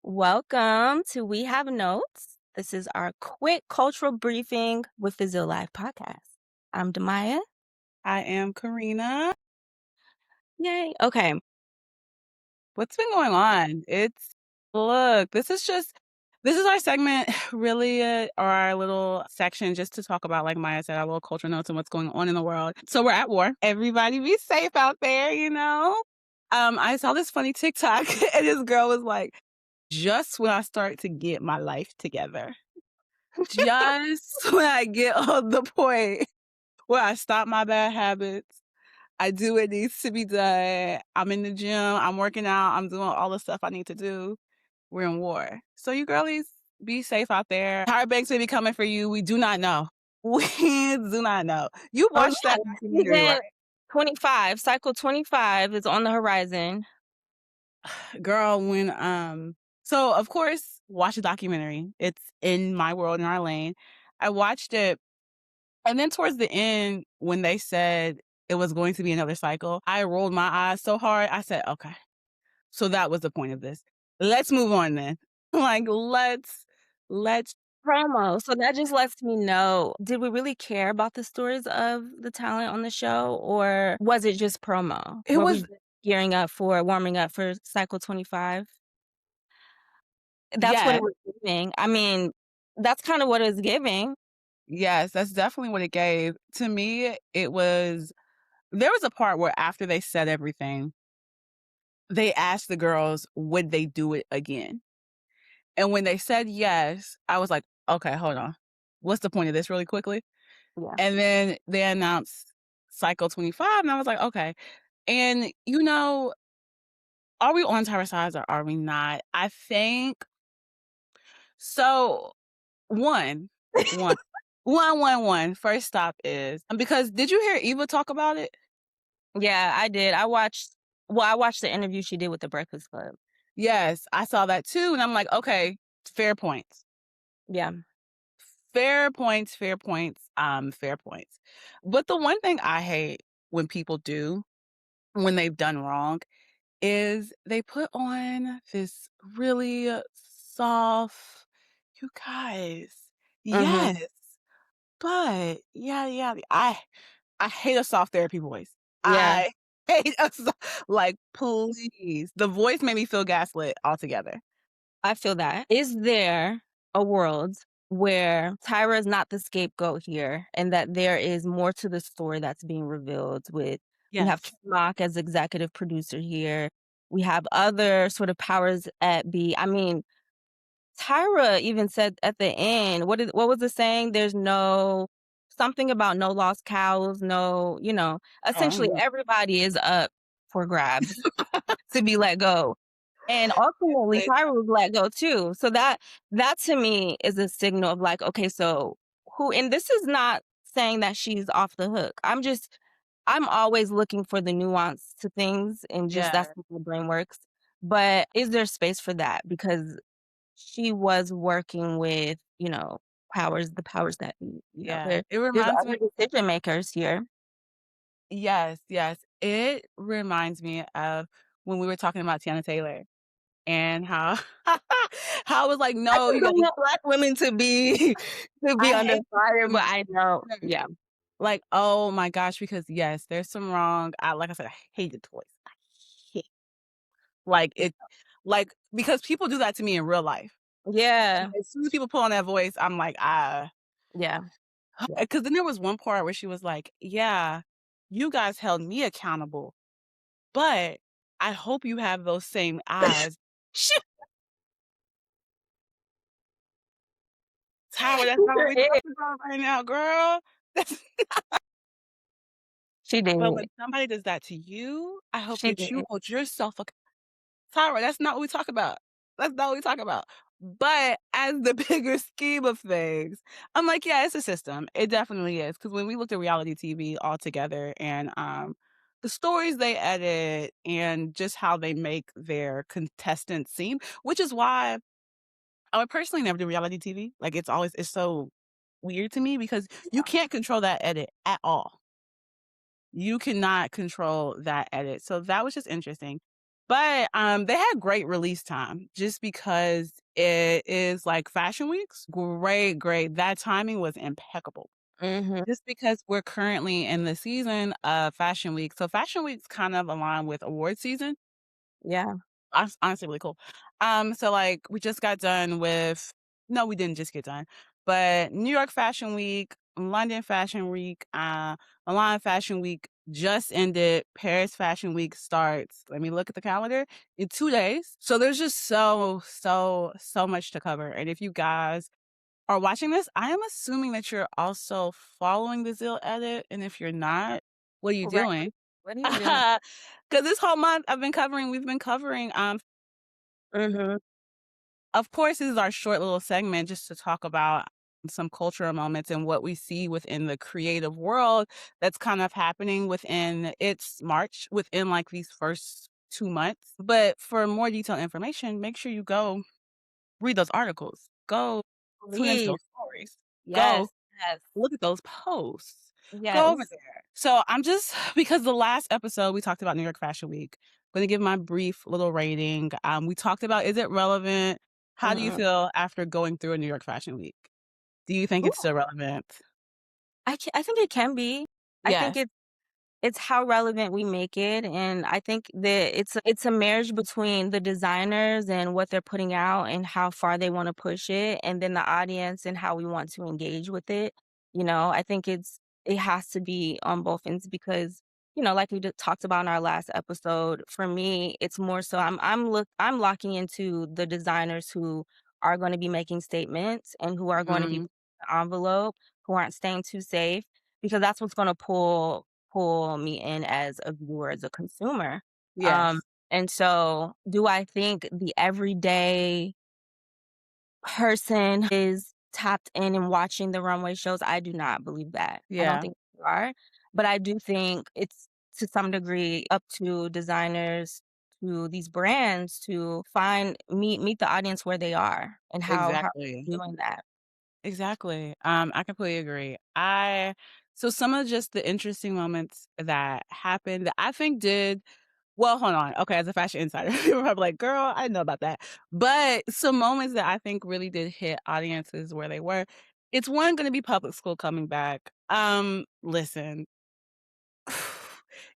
Welcome to We Have Notes. This is our quick cultural briefing with the Zeal Life Podcast. I'm Demaya. I am Karina. Yay. Okay. What's been going on? This is our segment, really, or our little section just to talk about, like Maya said, our little cultural notes and what's going on in the world. So we're at war. Everybody be safe out there, you know? I saw this funny TikTok and this girl was like, just when I start to get my life together, just when I get on the point where I stop my bad habits, I do what needs to be done. I'm in the gym. I'm working out. I'm doing all the stuff I need to do. We're in war. So you girlies, be safe out there. Tyra Banks may be coming for you. We do not know. We do not know. You Oh, watched yeah. that documentary, Season right? 25, cycle 25 is on the horizon. Girl, so of course, watch the documentary. It's in my world, in our lane. I watched it. And then towards the end, when they said it was going to be another cycle, I rolled my eyes so hard. I said, okay. So that was the point of this. Let's move on then. Like, let's. Promo. So that just lets me know, did we really care about the stories of the talent on the show, or was it just promo? It Were we was, just warming up for cycle 25? That's what yeah, it was giving. I mean, that's kind of what it was giving. yes, that's definitely what it gave. To me, there was a part where after they said everything, they asked the girls, would they do it again? And when they said yes, I was like, okay, hold on. What's the point of this really quickly? Yeah. And then they announced cycle 25, and I was like, okay. And, are we on Tyra's side or are we not? I think so. One, one, one. First stop is because did you hear Eva talk about it? Yeah, I did. I watched the interview she did with the Breakfast Club. Yes, I saw that too. And I'm like, okay, fair points. Yeah. Fair points, fair points, fair points. But the one thing I hate when people do when they've done wrong is they put on this really soft, you guys, Mhm. yes, but yeah, I hate a soft therapy voice. Yeah, I hate like, please. The voice made me feel gaslit altogether. I feel that. Is there a world where Tyra is not the scapegoat here and that there is more to the story that's being revealed with we have Yes. Mock as executive producer here. We have other sort of powers at be. I mean, Tyra even said at the end, what was the saying? There's no something about no lost cows, no, Oh, I don't essentially know. everybody is up for grabs to be let go. And ultimately Wait, Tyra was let go too. So that to me is a signal of like, okay, so who and this is not saying that she's off the hook. I'm always looking for the nuance to things and just yeah, that's how my brain works. But is there space for that? Because she was working with, the powers that be, yeah. It there's reminds me other decision makers here. Yes, yes. It reminds me of when we were talking about Tiana Taylor and how how I was like, I "No, just you don't gotta." want black women to be to be I under hate fire, them. but I know yeah. Like, oh my gosh, because yes, there's some wrong. Like I said, I hate the toys. I hate like it, like because people do that to me in real life. Yeah, As soon as people put on that voice, I'm like, ah. yeah. Because then there was one part where she was like, "Yeah, you guys held me accountable, but I hope you have those same eyes." She Tyra, that's not what sure we is. talking about right now, girl. That's She but did. when somebody does that to you, I hope She that did. you hold yourself Tyra, that's not what we talk about. That's not what we talk about. But as the bigger scheme of things, I'm like, yeah, it's a system. It definitely is. Because when we looked at reality TV altogether and the stories they edit and just how they make their contestants seem, which is why I would personally never do reality TV. Like it's so weird to me because you can't control that edit at all. You cannot control that edit. So that was just interesting. But, they had great release time just because it is, like, fashion weeks. Great, great. That timing was impeccable. Mhm. Just because we're currently in the season of fashion week. So fashion weeks kind of align with award season. Yeah. Honestly really cool. So, like, we just got done with no, we didn't just get done, but New York Fashion Week, London Fashion Week, Milan Fashion Week just ended. Paris Fashion Week starts, let me look at the calendar, in 2 days. So there's just so much to cover, and if you guys are watching this, I am assuming that you're also following the Zeal edit, and if you're not, what are you Right. doing? What are you doing? Because this whole month we've been covering, Mhm. of course, this is our short little segment just to talk about some cultural moments and what we see within the creative world that's kind of happening within it's March, within like these first 2 months. But for more detailed information, make sure you go read those articles. Go tune into Please. those stories. Go Yes. Yes. look at those posts. Go over Yes. there. So I'm just because the last episode we talked about New York Fashion Week. I'm gonna give my brief little rating. We talked about is it relevant? How do you Mm. feel after going through a New York Fashion Week? Do you think Ooh, it's still relevant? I think it can be. I think Yes. it's how relevant we make it, and I think that it's a marriage between the designers and what they're putting out and how far they wanna push it, and then the audience and how we want to engage with it. I think it has to be on both ends because, like we talked about in our last episode, for me, it's more so I'm locking into the designers who are gonna be making statements and who are going to be Mhm. pushing the envelope, who aren't staying too safe, because that's what's gonna pull me in as a viewer, as a consumer. Um, Yes. and so do I think the everyday person is tapped in and watching the runway shows? I do not believe that. I don't Yeah. think they are, but I do think it's to some degree up to designers, to these brands to meet the audience where they are and how Exactly. they're doing that. Exactly. I completely agree. I so some of just the interesting moments that happened that I think did well, hold on. Okay, as a fashion insider, you were probably like, girl, I didn't know about that. But some moments that I think really did hit audiences where they were. It's one gonna be public school coming back. Listen,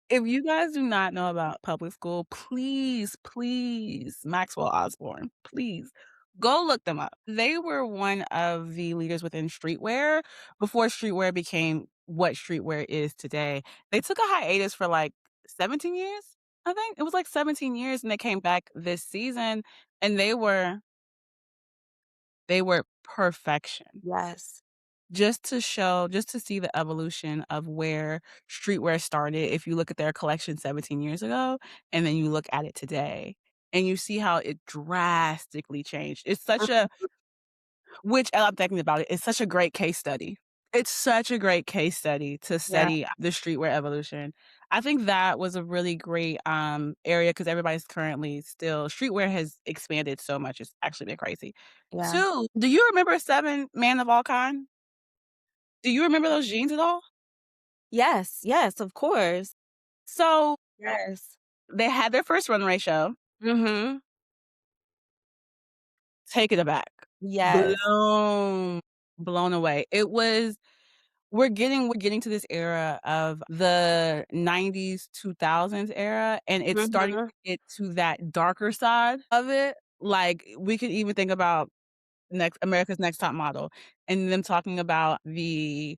if you guys do not know about public school, please, please, Maxwell Osborne, please go look them up. They were one of the leaders within streetwear before streetwear became what streetwear is today. They took a hiatus for like 17 years, I think. It was like 17 years and they came back this season and they were perfection. Yes. Just to see the evolution of where streetwear started, if you look at their collection 17 years ago, and then you look at it today, and you see how it drastically changed. It's such a which I'm thinking about it, it's such a great case study. It's such a great case study to Yeah, study the streetwear evolution. I think that was a really great, area because everybody's currently still streetwear has expanded so much, it's actually been crazy. yeah. 2, do you remember 7 Man of All Kind? Do you remember those jeans at all? Yes, yes, of course. So, Yes. they had their first runway show, Mhm. take it aback. Yes. Blown blown away. It was we're getting to this era of the '90s, 2000s era, and it's starting Mhm. to get to that darker side of it. Like, we could even think about next America's Next Top Model and them talking about the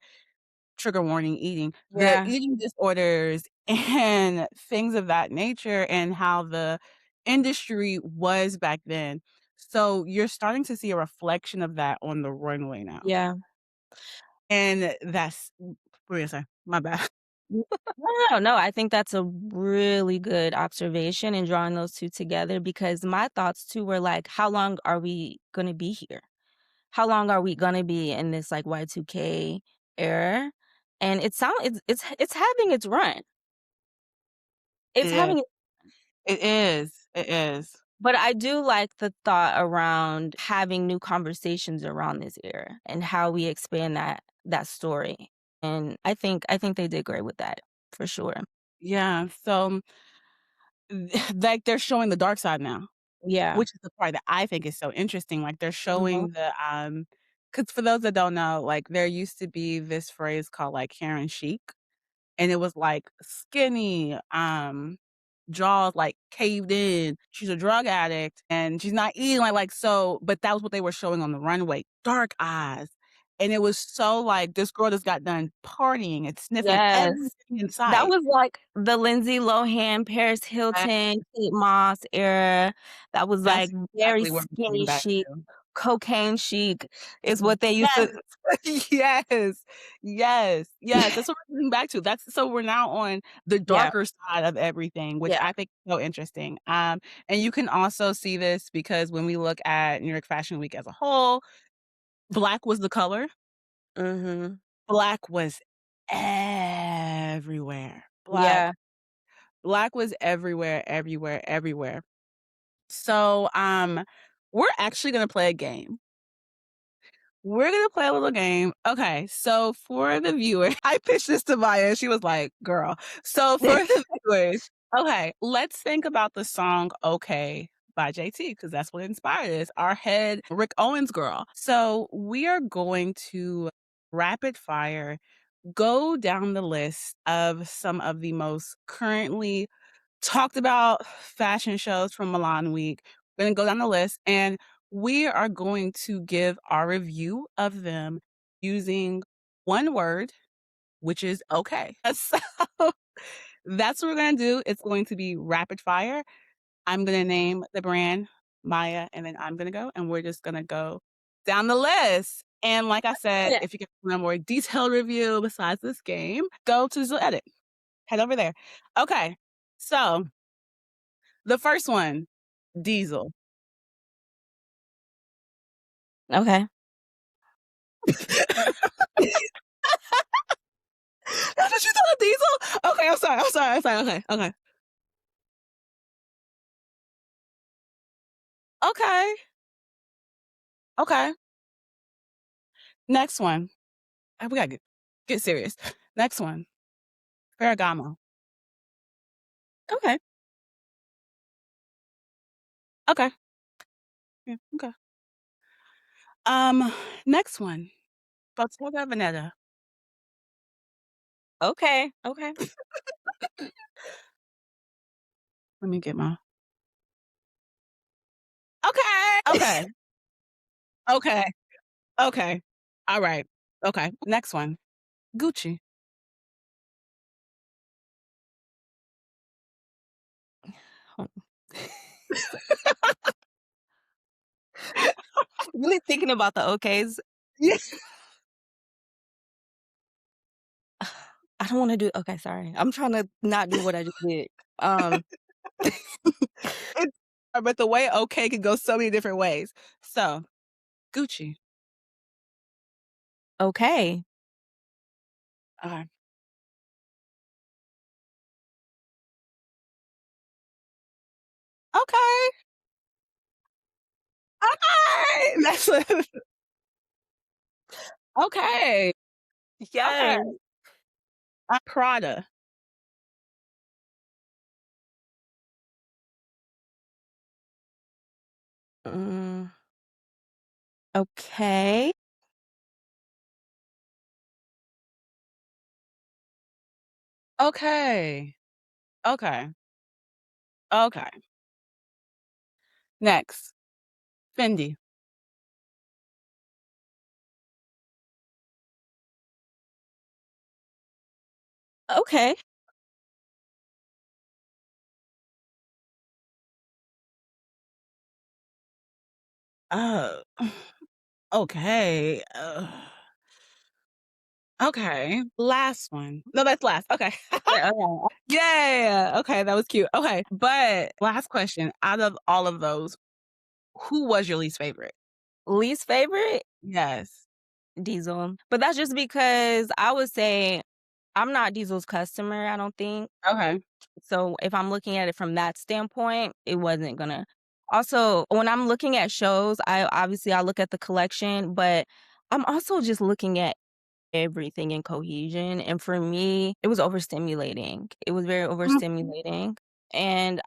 trigger warning eating, the Yeah, eating disorders and things of that nature and how the industry was back then. So you're starting to see a reflection of that on the runway now. yeah. And that's what were you gonna say? My bad. N no, no, I think that's a really good observation in drawing those 2 together because my thoughts too were like, how long are we gonna be here? How long are we gonna be in this, like, Y2K era? And it's having its run. It's It is. having It is. It is. But I do like the thought around having new conversations around this era and how we expand that story, and I think they did great with that, for sure. Yeah. So like, they're showing the dark side now, Yeah. which is the part that I think is so interesting, like, they're Mhm. showing because for those that don't know, like, there used to be this phrase called, like, Karen chic, and it was, like, skinny, jaws, like, caved in, she's a drug addict, and she's not eating so but that was what they were showing on the runway, dark eyes, and it was so like, this girl just got done partying and sniffing Yes. everything in That sight. was like the Lindsay Lohan, Paris That Hilton, Kate Moss era. That was that's like very exactly where I'm going skinny back chic, to. cocaine chic is what they used Yes. to. Yes. Yes. Yes, that's what we're getting back to. That's so we're now on the Yeah, darker side of everything, which yeah. I think is so interesting. And you can also see this because when we look at New York Fashion Week as a whole, black was the color. Mhm. Black was everywhere. Yeah. Black was everywhere, everywhere, everywhere. So, we're actually gonna play a game. We're gonna play a little game. Okay, so for the viewer, I pitched this to Maya, and she was like, "Girl." So for the viewers, okay, let's think about the song "Okay" by JT, because that's what inspired us, our head Rick Owens girl. So we are going to rapid fire go down the list of some of the most currently talked about fashion shows from Milan Week. We're gonna go down the list and we are going to give our review of them using one word, which is okay. So that's what we're gonna do. It's going to be rapid fire. I'm gonna name the brand Maya, and then I'm gonna go, and we're just gonna go down the list. And like I said, Yeah. if you get a more detailed review besides this game, go to Zeal Edit. Head over there. Okay, so the first one, Diesel. Okay. That's what you thought of Diesel? Okay, I'm sorry, okay. Okay, okay. Next one. We gotta get serious. Next one, Ferragamo. Okay, okay, yeah, okay. Um, Next one, Bottega Veneta. Okay, okay. Let me get my okay, okay, okay, okay. Alright, okay. Next one, Gucci. Hold Really thinking about the okays. Yeah. I don't wanna do okay, sorry. I'm trying to not do what I just did. Um, It's but the way okay could go so many different ways. So, Gucci. okay. Okay. Okay, okay! That's what okay, okay. Yes. Prada. Mm, okay. Okay, okay, okay. Next, Fendi. Okay. Oh, okay, okay. Last one. No, that's last. Okay. Yeah, okay. Yeah, okay, that was cute. Okay, but last question, out of all of those, who was your least favorite? Least favorite? Yes. Diesel. But that's just because I would say I'm not Diesel's customer, I don't think. Okay. So if I'm looking at it from that standpoint, it wasn't gonna also, when I'm looking at shows, I look at the collection, but I'm also just looking at everything in cohesion, and for me, it was overstimulating. It was very Mhm. overstimulating, and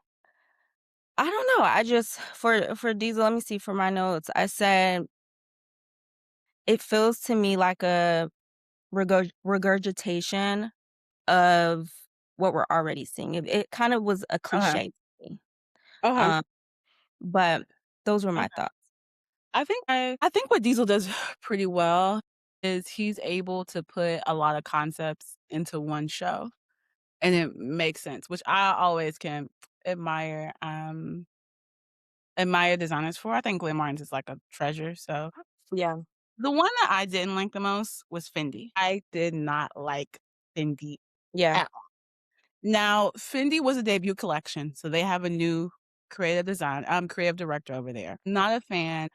I don't know, I just for Diesel, let me see for my notes, I said, "It feels to me like a regurgitation of what we're already seeing." It kind of was a Okay. cliche to me, Okay. um, but those were my Okay. thoughts. I think what Diesel does pretty well is he's able to put a lot of concepts into one show, and it makes sense, which I always can admire, admire designers for. I think Glenn Martin's is like a treasure, so Yeah. the one that I didn't like the most was Fendi. I did not like Fendi Yeah. at all. Now, Fendi was a debut collection, so they have a new creative director over there. Not a fan.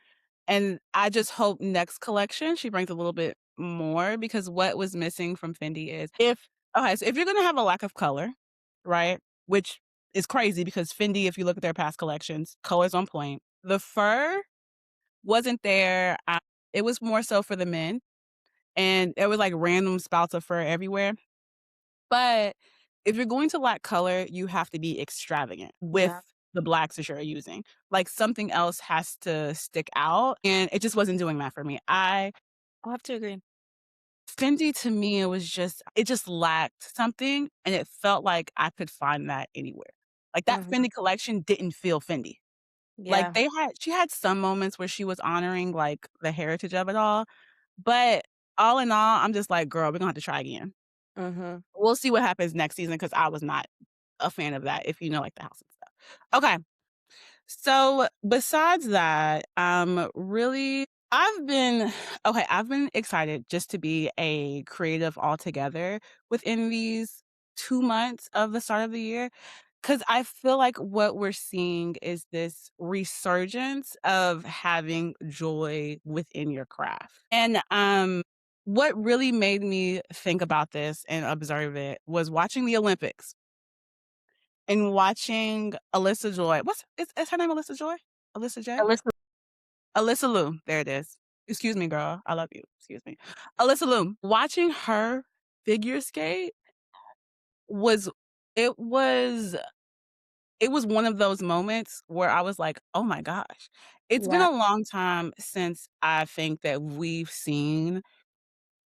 And I just hope next collection she brings a little bit more because what was missing from Fendi is if you're gonna have a lack of color, right? Which is crazy because Fendi, if you look at their past collections, color's on point. The fur wasn't there. It was more so for the men, and there was like random spouts of fur everywhere. But if you're going to lack color, you have to be extravagant with Yeah. the blacks that you're using. Like, something else has to stick out, and it just wasn't doing that for me. I I'll have to agree. Fendi to me, it just lacked something, and it felt like I could find that anywhere. Like, that Mhm. Fendi collection didn't feel Fendi. Like, Yeah. she had some moments where she was honoring, like, the heritage of it all, but all in all, I'm just like, "Girl, we're gonna have to try again." Mhm. We'll see what happens next season because I was not a fan of that, if you know, like, the house and stuff. Okay. So, besides that, really I've been excited just to be a creative altogether within these 2 months of the start of the year, because I feel like what we're seeing is this resurgence of having joy within your craft. And, what really made me think about this and observe it was watching the Olympics and watching Alyssa Joy. Is her name Alyssa Joy? Alyssa J? Alyssa. Alyssa Liu, there it is. Excuse me, girl. I love you. Excuse me. Alyssa Liu. Watching her figure skate was it was it was one of those moments where I was like, "Oh my gosh." It's been Yeah. a long time since I think that we've seen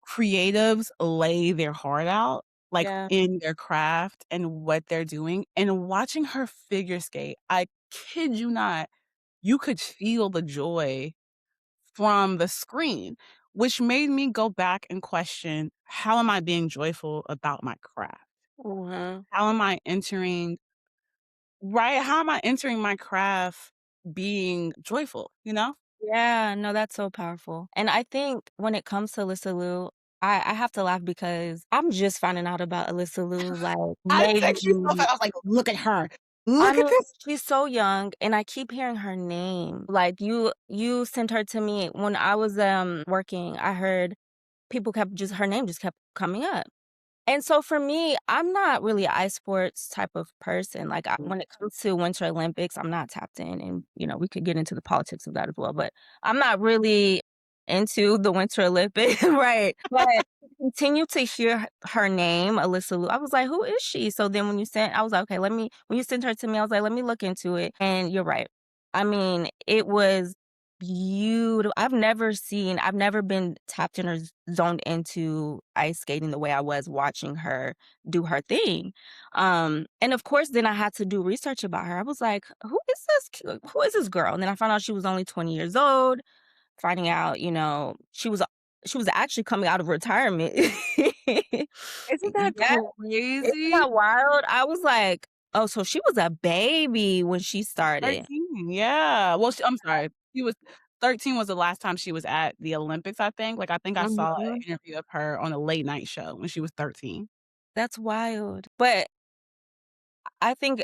creatives lay their heart out, like, Yeah. in their craft and what they're doing, and watching her figure skate, I kid you not, you could feel the joy from the screen, which made me go back and question, "How am I being joyful about my craft? Mhm. How am I entering" right, how am I entering my craft being joyful, you know? Yeah, no, that's so powerful. And I think when it comes to Alyssa Liu, I have to laugh because I'm just finding out about Alyssa Liu, like, I text you so maybe fast, I was like, "Look at her. I Look at mean, this." she's so young, and I keep hearing her name. Like, you sent her to me when I was, working, I heard people kept just her name just kept coming up. And so for me, I'm not really a ice sports type of person. Like when it comes to Winter Olympics, I'm not tapped in, and we could get into the politics of that as well. But I'm not really into the Winter Olympics, right? But continue to hear her name, Alyssa Liu. I was like, who is she? So then when you sent, I was like, okay, let me. When you sent her to me, I was like, let me look into it. And you're right. I mean, it was beautiful. I've never been tapped in or zoned into ice skating the way I was watching her do her thing. And of course, then I had to do research about her. I was like, who is this girl? And then I found out she was only 20 years old, finding out, she was actually coming out of retirement. Isn't that Yeah, isn't crazy? that wild? I was like, oh, so she was a baby when she started. 13, yeah. Well, I'm sorry. She was 13 was the last time she was at the Olympics, I think. Like, I think I saw an Mhm. interview of her on a late night show when she was 13. That's wild. But I think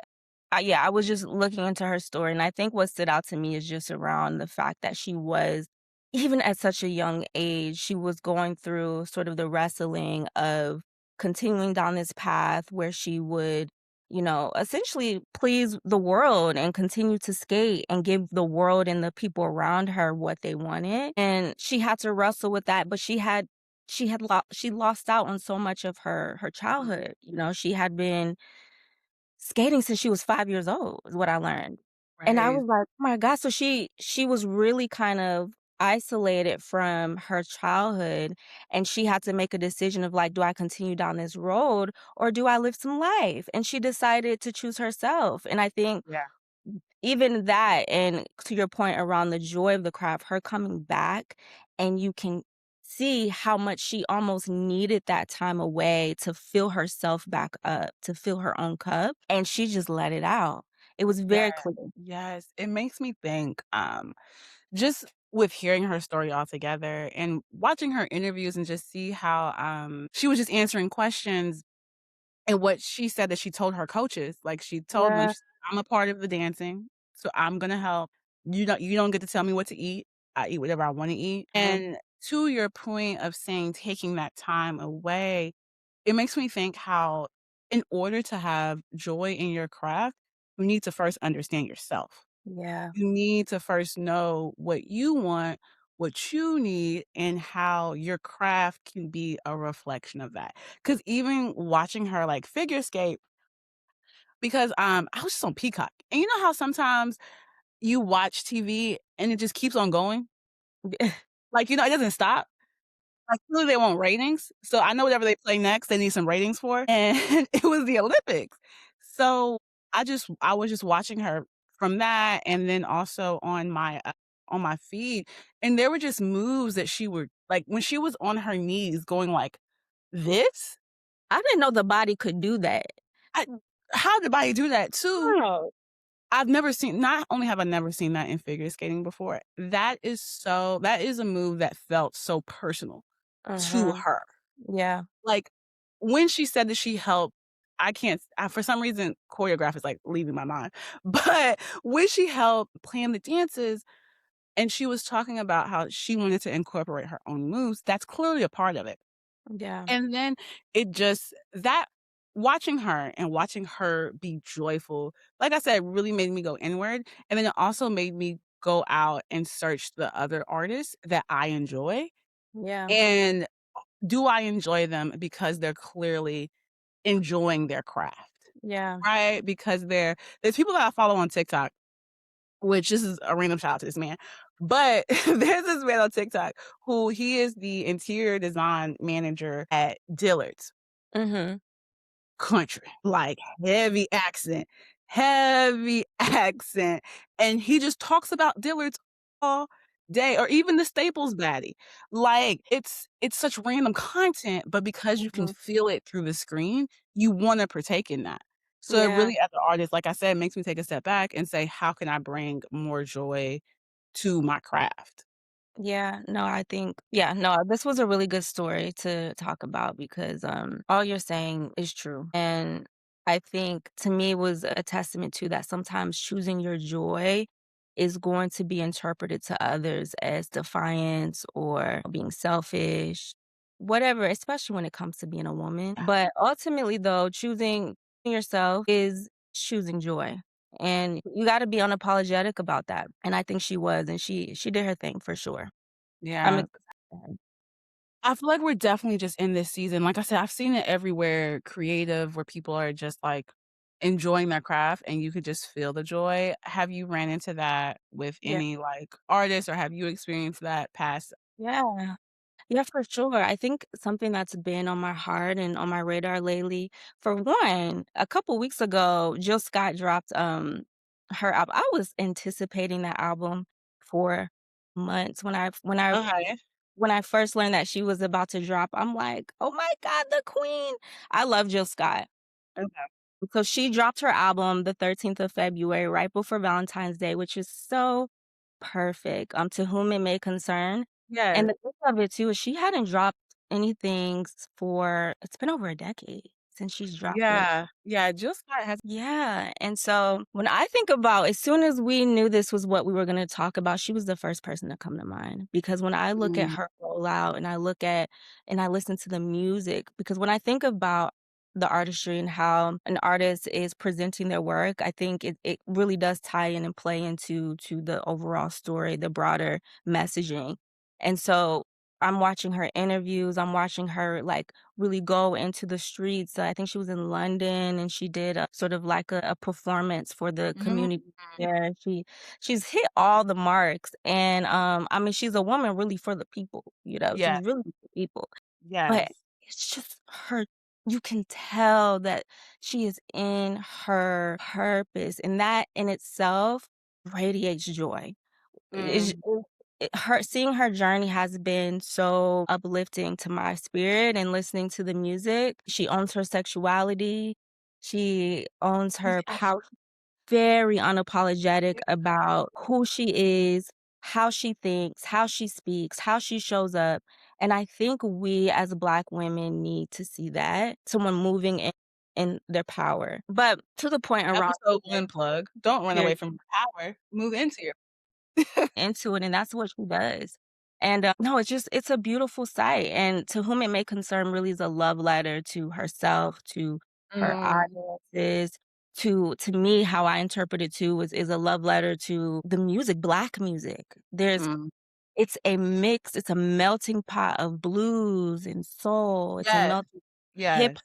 yeah, I was just looking into her story, and I think what stood out to me is just around the fact that she was even at such a young age, she was going through sort of the wrestling of continuing down this path where she would, essentially please the world and continue to skate and give the world and the people around her what they wanted. And she had to wrestle with that, but she lost out on so much of her Mhm. childhood. She had been skating since she was 5 years old is what I learned. And I Right. was like, "Oh my god," so she was really kind of isolated from her childhood, and she had to make a decision of, like, "Do I continue down this road or do I live some life?" And she decided to choose herself, and I think Yeah. even that, and to your point around the joy of the craft, her coming back, and you can see how much she almost needed that time away to fill herself back up, to fill her own cup, and she just let it out. It was Yeah. very clear. Yes. It makes me think, just with hearing her story altogether and watching her interviews and just see how, she was just answering questions. And what she said that she told her coaches, like, she told them, Yeah, she's "I'm a part of the dancing, so I'm gonna help. You don't get to tell me what to eat. I eat whatever I wanna eat." And to your point of saying taking that time away, it makes me think how in order to have joy in your craft, you need to first understand yourself. yeah, You need to first know what you want, what you need, and how your craft can be a reflection of that. Because even watching her, like, figure skate because, I was just on Peacock, and you know how sometimes you watch TV and it just keeps on going? Like, it doesn't stop? Like, clearly they want ratings, so I know whatever they play next, they need some ratings for, and it was the Olympics. So, I was just watching her from that, and then also on my feed, and there were just moves that she would like, when she was on her knees going like this, I didn't know the body could do that. I how did body do that too? Wow. I've never seen not only have I never seen that in figure skating before, that is a move that felt so personal to Mhm. her. Yeah, Like, when she said that she helped I can't for some reason, choreograph is, like, leaving my mind, but when she helped plan the dances and she was talking about how she wanted to incorporate her own moves, that's clearly a part of it, yeah, and then it just that watching her and watching her be joyful, like I said, really made me go inward, and then it also made me go out and search the other artists that I enjoy, yeah, and do I enjoy them because they're clearly enjoying their craft, yeah. right? Because there's people that I follow on TikTok, which this is a random shout out to this man, but there's this man on TikTok who he is the interior design manager at Dillard's. Mhm. Country, like heavy accent, and he just talks about Dillard's all day, or even the Staples baddie. Like, it's such random content, but because you can Mhm. feel it through the screen, you wanna partake in that. So it Yeah. really, as an artist, like I said, makes me take a step back and say, "How can I bring more joy to my craft?" Yeah, no, I think yeah, no, this was a really good story to talk about because all you're saying is true. And I think to me was a testament to that sometimes choosing your joy is going to be interpreted to others as defiance or being selfish, whatever, especially when it comes to being a woman. But ultimately though, choosing yourself is choosing joy. And you gotta be unapologetic about that, and I think she was, and she did her thing for sure. I'm Yeah. excited. I feel like we're definitely just in this season. Like I said, I've seen it everywhere, creative, where people are just like enjoying their craft and you could just feel the joy. Have you ran into that with Yeah. any like artists or have you experienced that past? Yeah. Yeah, for sure. I think something that's been on my heart and on my radar lately, for one, a couple weeks ago, Jill Scott dropped, her album. I was anticipating that album for months Okay. when I first learned that she was about to drop, I'm like, "Oh my god, the queen." I love Jill Scott. Okay. So she dropped her album the 13th of February, right before Valentine's Day, which is so perfect, To Whom It May Concern, Yeah. and the thing of it too is she hadn't dropped anything for it's been over a decade since she's dropped it. Yeah. Yeah. Jill Scott has. Yeah, and so when I think about as soon as we knew this was what we were gonna talk about, she was the first person to come to mind, because when I look at Mm, her rollout and I look at and I listen to the music because when I think about the artistry and how an artist is presenting their work, I think it really does tie in and play into to the overall story, the broader messaging, and so I'm watching her interviews, I'm watching her, like, really go into the streets. I think she was in London, and she did a sort of like a performance for the Mhm. community there. She's hit all the marks, and, I mean, she's a woman really for the people, you know? Yeah. She's really for the people, but Yes. it's just her you can tell that she is in her purpose, and that in itself radiates joy. It's Mm. her seeing her journey has been so uplifting to my spirit and listening to the music. She owns her sexuality. She owns her Yeah. power. Very unapologetic about who she is, how she thinks, how she speaks, how she shows up. And I think we as Black women need to see that. Someone moving in their power. But to the point around Episode 1 plug. Don't run your away from your power. Move into your into it, and that's what she does. And, no, it's a beautiful sight, and To Whom It May Concern really is a love letter to herself, to her Mm, audiences, to me, how I interpret it too is a love letter to the music, Black music. mm. It's a mix, it's a melting pot of blues and soul, it's a Yes, melting hip yes,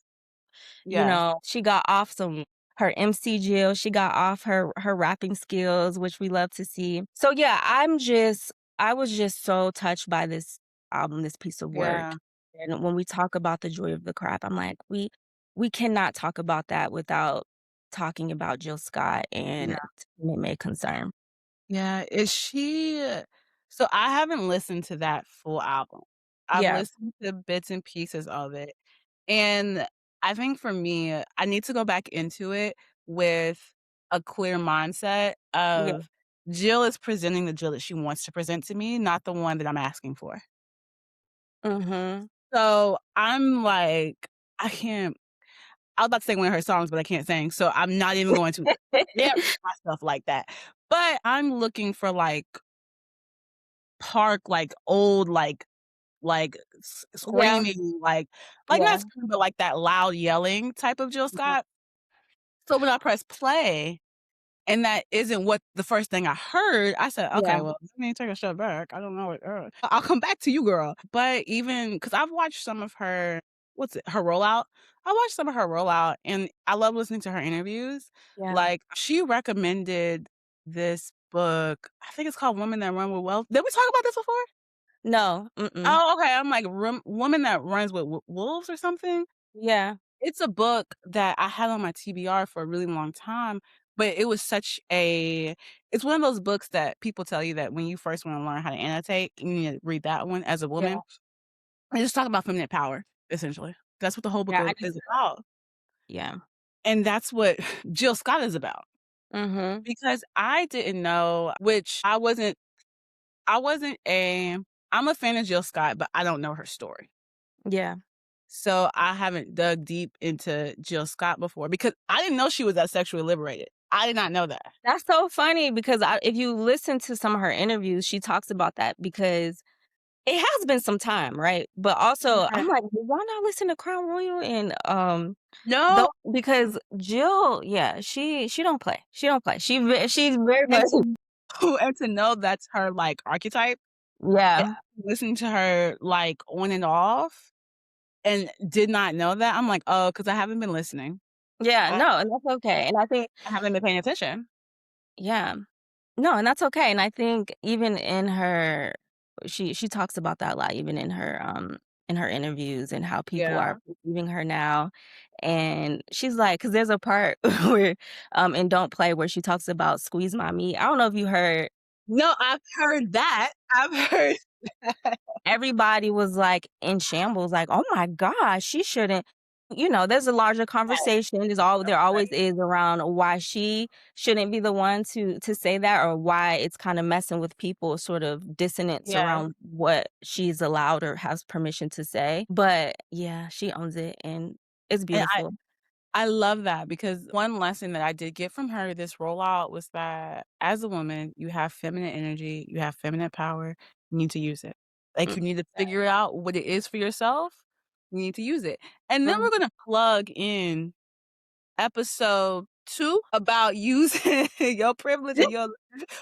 you yes, know, she got off some her MC Jill, she got off her rapping skills, which we love to see. So, yeah, I was just so touched by this album, this piece of work. yeah, And when we talk about the joy of the crap, I'm like, we cannot talk about that without talking about Jill Scott and yeah. It May Concern. Yeah, is she so I haven't listened to that full album. I've Yeah, listened to bits and pieces of it, and I think for me, I need to go back into it with a clear mindset yeah, of Jill is presenting the Jill that she wants to present to me, not the one that I'm asking for. mhm. So, I'm like, I can't I was about to sing one of her songs, but I can't sing, so I'm not even going to embarrass myself like that. But I'm looking for, like, park, like, old, like, Yeah, screaming, not yeah, screaming, but, like, that loud yelling type of Jill mhm, Scott. So when I press play and that isn't what the first thing I heard, I said, yeah, "Okay, well, let me take a step back. I don't know what I'll come back to you, girl." But even because 'cause I've watched some of her her rollout? I watched some of her rollout, and I love listening to her interviews. yeah. Like, she recommended this book, I think it's called Women That Run with Wealth. Did we talk about this before? No, mm-mm. Oh, okay, I'm like, Woman That Runs with Wolves or something? Yeah, It's a book that I had on my TBR for a really long time, but it was such a it's one of those books that people tell you that when you first wanna learn how to annotate, you need to read that one as a yeah, woman. And just talk about feminine power, essentially. That's what the whole book yeah, I is just about, yeah. and that's what Jill Scott is about, Mhm. because I didn't know which I wasn't a I'm a fan of Jill Scott, but I don't know her story. Yeah. So, I haven't dug deep into Jill Scott before because I didn't know she was that sexually liberated. I did not know that. That's so funny because if you listen to some of her interviews, she talks about that because it has been some time, right? But also, Yeah. I'm like, "Well, why not listen to Crown Royal and though No, because Jill, yeah, she don't play. She don't play. She's very and much and to know that's her, like, archetype, and yeah. listening to her, like, on and off, and did not know that, I'm like, "Oh, because I haven't been listening. Yeah, I no, and that's okay. And I think I haven't been paying attention." yeah. No, and that's okay, and I think even in her she talks about that a lot even in her interviews and how people Yeah. are perceiving her now, and she's like, because there's a part where, in Don't Play where she talks about "Squeeze My Meat." I don't know if you heard No, I've heard that. I've heard everybody was, like, in shambles, like, "Oh my gosh, she shouldn't" you know, there's a larger that. conversation, there always Right. is around why she shouldn't be the one to say that or why it's kinda messing with people's sort of dissonance Yes. around what she's allowed or has permission to say, but, yeah, she owns it, and it's And beautiful. I love that because one lesson that I did get from her this rollout was that as a woman, you have feminine energy, you have feminine power, you need to use it. Like, Mm, you need to figure out what it is for yourself, you need to use it. And then mhm, we're gonna plug in episode too about using your privilege and your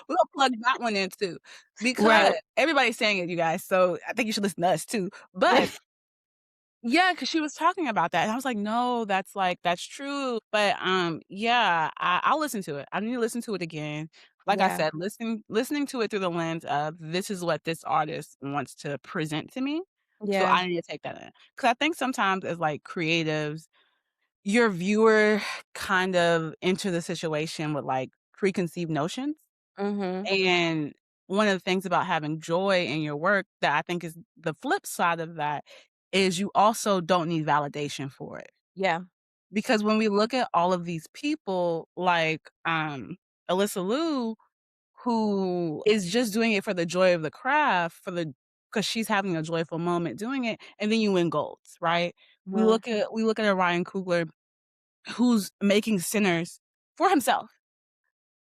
we're gonna plug that one in too, Right. because everybody's saying it, you guys, so I think you should listen to us too. But yeah, because she was talking about that, and I was like, "No, that's, like that's true." But, yeah, I'll listen to it. I need to listen to it again. Like I Yeah. said, listening to it through the lens of, "This is what this artist wants to present to me." So Yeah. I need to take that in, because I think sometimes as, like, creatives, your viewer kind of enter the situation with, like, preconceived notions, Mhm. and one of the things about having joy in your work that I think is the flip side of that is you also don't need validation for it. Yeah. Because when we look at all of these people like, Alysa Liu, who is just doing it for the joy of the craft, for the because she's having a joyful moment doing it, and then you win golds, right? Mhm. We look at a Ryan Coogler who's making sinners for himself.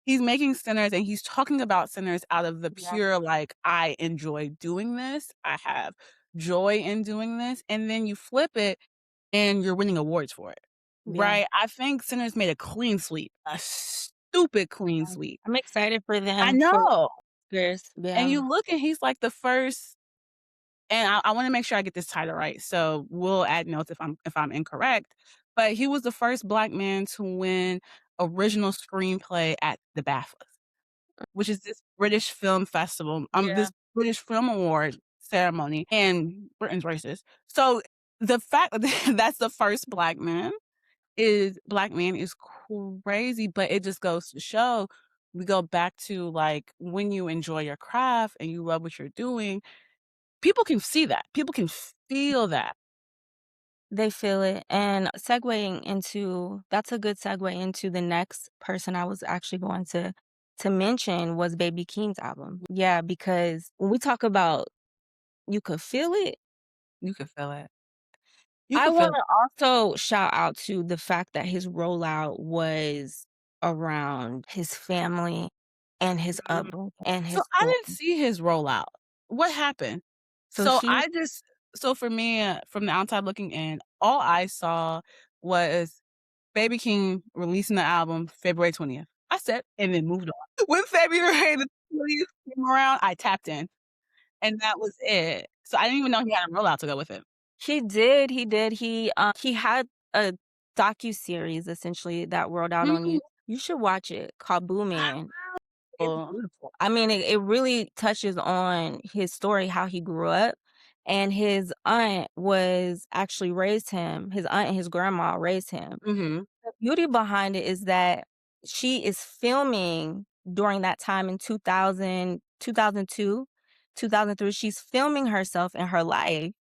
He's making sinners and he's talking about sinners out of the Yeah. pure, like, "I enjoy doing this. I have joy in doing this," and then you flip it and you're winning awards for it, Yeah. right? I think Sinners made a clean sweep, a stupid clean sweep. I'm excited for I them for know, Oscars. and Yeah. you look and he's like the first and I wanna make sure I get this title right, so we'll add notes if I'm incorrect, but he was the first Black man to win original screenplay at the BAFTA, which is this British film festival, Yeah. this British Film Award ceremony, and Britain's racist. So, the fact that that's the first Black man is crazy, but it just goes to show we go back to, like, when you enjoy your craft and you love what you're doing, people can see that. People can feel that. They feel it, and segueing into that's a good segue into the next person I was actually going to mention was Baby Keem's album. Yeah, because when we talk about you could feel it, You can feel it. You I can feel wanna also shout out to the fact that his rollout was around his family and his Mhm. upbringing and So his I story. didn't see his rollout. What happened? So So he I just so for me, from the outside looking in, all I saw was Baby King releasing the album February 20th. I said, and then moved on. When February the 20th came around, I tapped in, and that was it. So I didn't even know he had a rollout to go with it. he did, he had a docuseries essentially that rolled out on Mhm. you should watch it, called Boo I Man. It's will. beautiful. I mean, it really touches on his story, how he grew up, and his aunt was actually raised him. His aunt and his grandma raised him. Mhm. The beauty behind it is that she is filming during that time in 2002, 2003. She's filming herself in her life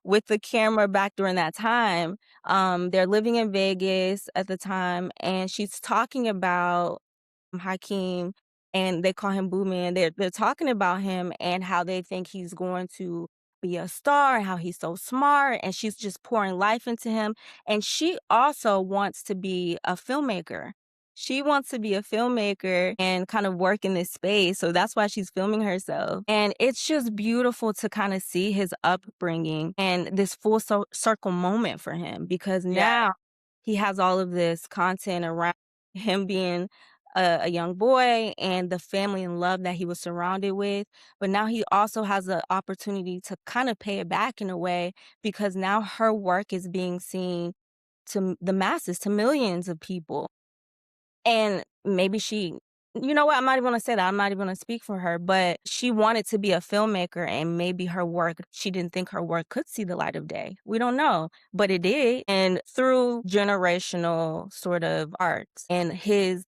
with the camera back during that time. They're living in Vegas at the time, and she's talking about Hakeem, and they call him Boo Man. They're talking about him and how they think he's going to be a star and how he's so smart, and she's just pouring life into him. And she also wants to be a filmmaker. She wants to be a filmmaker and kind of work in this space. So that's why she's filming herself. And it's just beautiful to kind of see his upbringing and this full circle moment for him because Yeah. now he has all of this content around him being a young boy and the family and love that he was surrounded with. But now he also has the opportunity to kind of pay it back in a way because now her work is being seen to the masses, to millions of people. And maybe she you know what? I'm not even gonna say that. I'm not even gonna speak for her, but she wanted to be a filmmaker and maybe her work, she didn't think her work could see the light of day. We don't know, but it did. And through generational sort of arts and his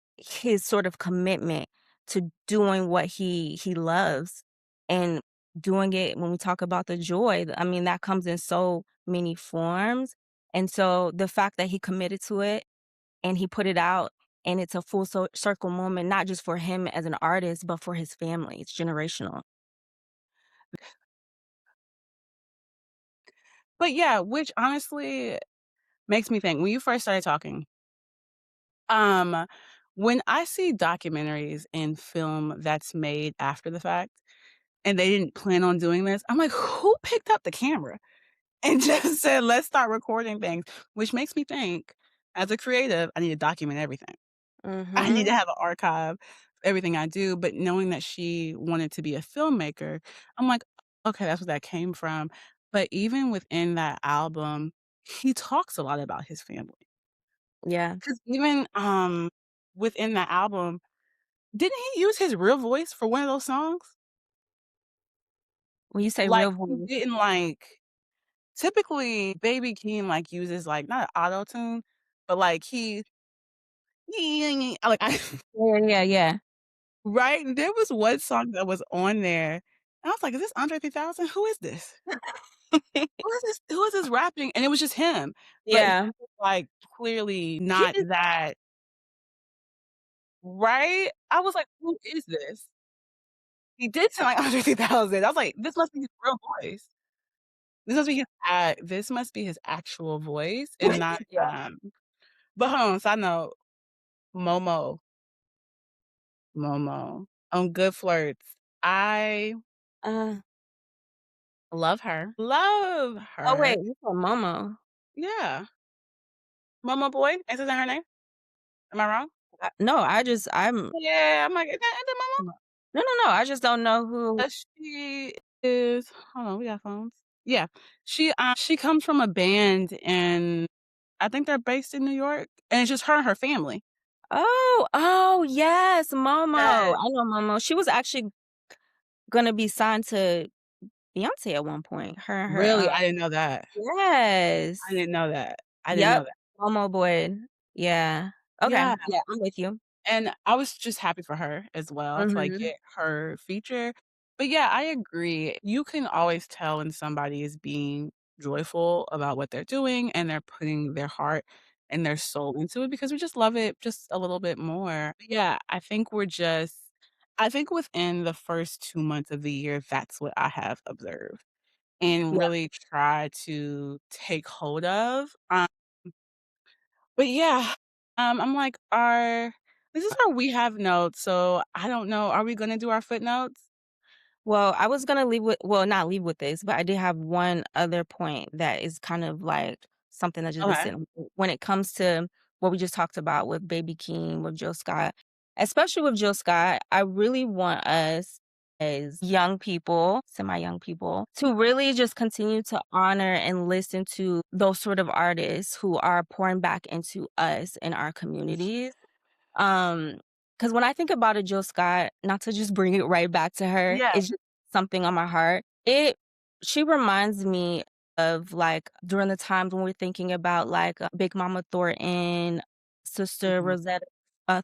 sort of commitment to doing what he loves and doing it when we talk about the joy, I mean, that comes in so many forms. And so the fact that he committed to it and he put it out, and it's a full circle moment, not just for him as an artist, but for his family. It's generational. But yeah, which honestly makes me think, when you first started talking, um, when I see documentaries and film that's made after the fact, and they didn't plan on doing this, I'm like, "Who picked up the camera and just said, 'Let's start recording things?'" Which makes me think, as a creative, I need to document everything. I need to Mhm. have an archive of everything I do, but knowing that she wanted to be a filmmaker, I'm like, "Okay, that's where that came from." But even within that album, he talks a lot about his family. Yeah. 'Cause even, within that album, didn't he use his real voice for one of those songs? When you say Like, real he voice. didn't, like typically, Baby Keem, like, uses, like, not auto-tune, but, like, he like, I Yeah, yeah, yeah. right? There was one song that was on there, and I was like, "Is this Andre 3000? Who is this? Who is this rapping?" And it was just him, but he Yeah. was, like, clearly He not is that right? I was like, "Who is this?" He did sound like Andre 3000. I was like, "This must be his real voice. This must be his actual voice and not, Yeah. but hold on, side note, Momo, Momo on Good Flirts. I Uh, love her. Love oh, her. wait, you said Momo. Yeah. Momo Boy, isn't that her name? Am I wrong? No, I'm Yeah, I'm like, "Is that Momo?" no, no, no, I just don't know who. She is hold on, we got phones. Yeah. She comes from a band and I think they're based in New York, and it's just her and her family. Oh, oh, yes, Momo. Yes. I know Momo. She was actually gonna be signed to Beyonce at one point. Her and her, Really? I didn't know that. I yes. didn't know that. I didn't Yep, know that. Momo Boyd. Yeah. Okay, Yeah, yeah, I'm with you. and I was just happy for her as well to, like, Mhm. get her feature. But yeah, I agree. You can always tell when somebody is being joyful about what they're doing and they're putting their heart and their soul into it because we just love it just a little bit more. But yeah, I think within the first 2 months of the year, that's what I have observed and Yeah. really try to take hold of. But yeah, I'm like, "Are this is where we have notes, so I don't know, are we gonna do our footnotes?" Well, I was gonna leave with well, not leave with this, but I did have one other point that is kind of like something that just been Okay. sitting when it comes to what we just talked about with Baby Keem, with Jill Scott. Especially with Jill Scott, I really want us as young people, semi-young people, to really just continue to honor and listen to those sort of artists who are pouring back into us in our communities. Um, because when I think about a Jill Scott, not to just bring it right back to her, Yeah. it's just something on my heart. She reminds me of, like, during the times when we're thinking about, like, Big Mama Thornton, Sister Mhm. Rosetta,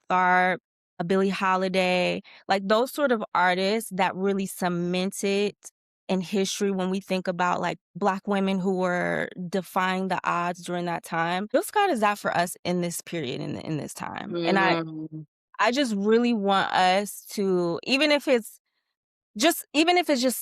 Tharpe, Billie Holiday, like, those sort of artists that really cemented in history when we think about, like, Black women who were defying the odds during that time. Jill Scott is that for us in this period, in this time, and Mm. I just really want us to even if it's just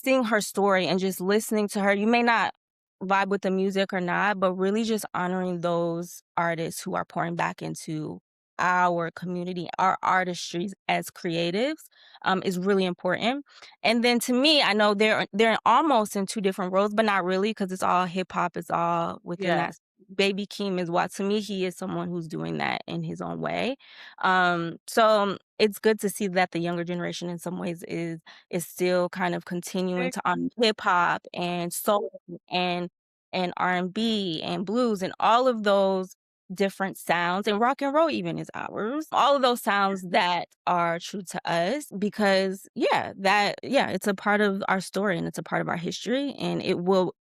seeing her story and just listening to her, you may not vibe with the music or not, but really just honoring those artists who are pouring back into our community, our artistry as creatives, is really important. And then to me, I know they're almost in two different roles, but not really because it's all hip hop. It's all within Yeah. that. Baby Keem is what to me he is someone who's doing that in his own way. It's good to see that the younger generation in some ways is still kind of continuing Very to honor hip hop and soul and R&B and blues and all of those different sounds and rock and roll even is ours. All of those sounds that are true to us because it's a part of our story and it's a part of our history and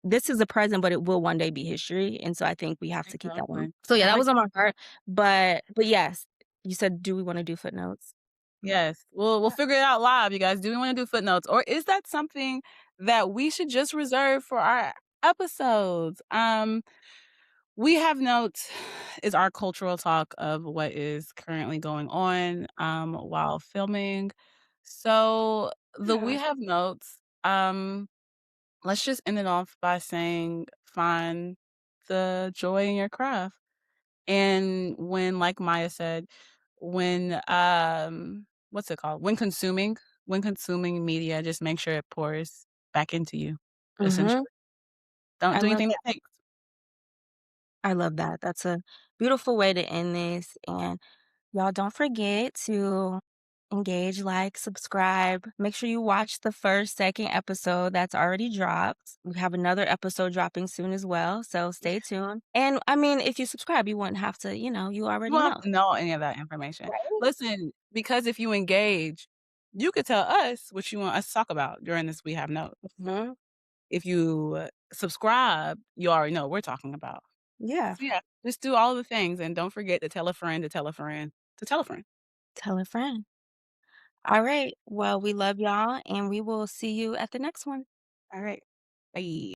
this is the present, but it will one day be history. And so I think we have to keep that one. Exactly. So yeah, I that like was on my heart. But yes, you said, do we want to do footnotes? yes. We'll figure it out live, you guys. Do we wanna do footnotes, or is that something that we should just reserve for our episodes? We have notes is our cultural talk of what is currently going on, while filming. So, the we Yeah. have notes, let's just end it off by saying, "Find the joy in your craft." And when, like Maya said, when, what's it called? When consuming media, just make sure it pours back into you, Mhm. essentially. Don't I do love anything that that. takes. I love that. That's a beautiful way to end this, and Y'all don't forget to engage, like, subscribe. Make sure you watch the first, second episode that's already dropped. We have another episode dropping soon as well, so stay tuned. And I mean, if you subscribe, you wouldn't have to, you You already won't have know. to know any of that information. Right. Listen, because if you engage, you could tell us what you want us to talk about during this We Have Notes. Mhm. If you subscribe, you already know what we're talking about. Yeah. So, yeah, just do all the things, and don't forget to tell a friend to tell a friend to tell a friend. Tell a friend. All right. Well, we love y'all, and we will see you at the next one. All right. Bye.